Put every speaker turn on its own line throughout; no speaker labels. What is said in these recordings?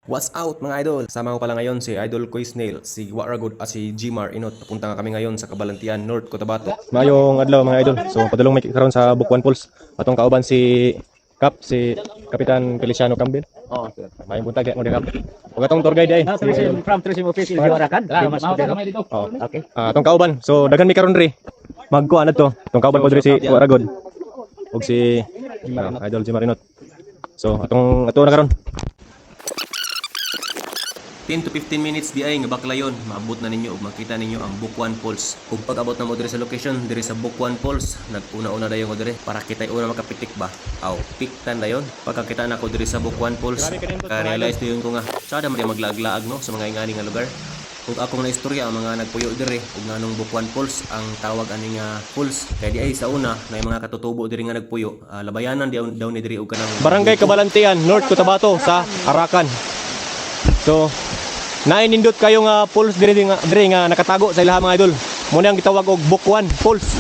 What's out mga idol? Sama ko pala ngayon si Idol Koy Snail, si Waragod at si Gmar Inot. Papunta nga kami ngayon sa Cabalantian, North Cotabato. Mayong adlaw mga idol. So padulong may karon sa Bukuan Falls. Atong kauban si Kap, si Kapitan Feliciano Cambin.
Oh, sir.
Mayong buntag mo Kap. Ug atong tour guide ay.
From tourism office in Hiwarakan.
Oh. Okay. Atong kauban. So daghan mi karon ri. Magkuan adto. Atong kauban ko diri si Waragod. Ug si Idol Gmar Inot. So atong ato na karon. 10 to 15 minutes di ay nga baklayon, maabot na ninyo ug makita ninyo ang Bukuan Falls. Ug pag abot na mo diri sa location, diri sa Bukuan Falls, naguna-una dayon ko diri para kitay una makapitik ba. Aw, piktan dayon. Pagkakita na ko diri sa Bukuan Falls, ka-realize dayon ko nga sada man maglaag-laag no sa mga ingani nga lugar. Ug akong naistorya ang mga nagpuyo diri ug nganong Bukuan Falls ang tawag ani nga falls. Kay di ay sa una may mga katutubo diri nga nagpuyo. Labayanan daw ni diri ug kanang Barangay Cabalantian, North Cotabato sa Arakan. So, nainindot kayo nga falls diri nga nakatago sa ilaha mga idol. Muna ang gitawag og Bukuan Falls.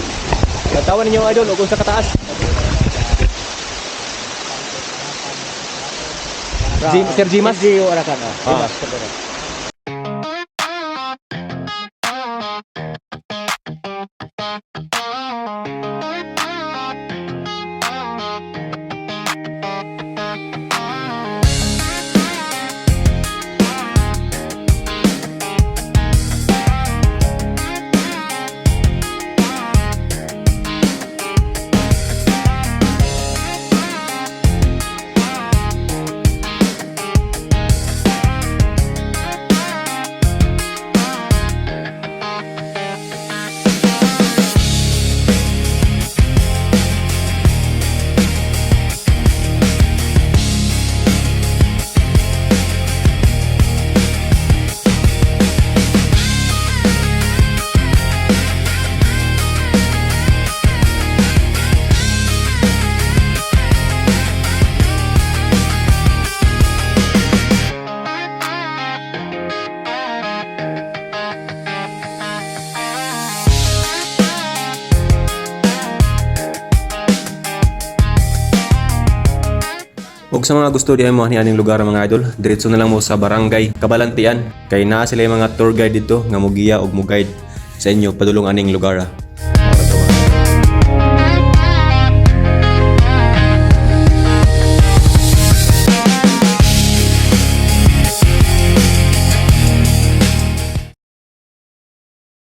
Natawan ninyo idol og sa kataas. Sir Jimas
Di Hiwarakan.
ug sa mga gusto diay mo aning lugar mga idol, diretso na lang mo sa Barangay Cabalantian kay naa sila yung mga tour guide dito nga mogiya ug mo guide sa inyo padulong aning lugar.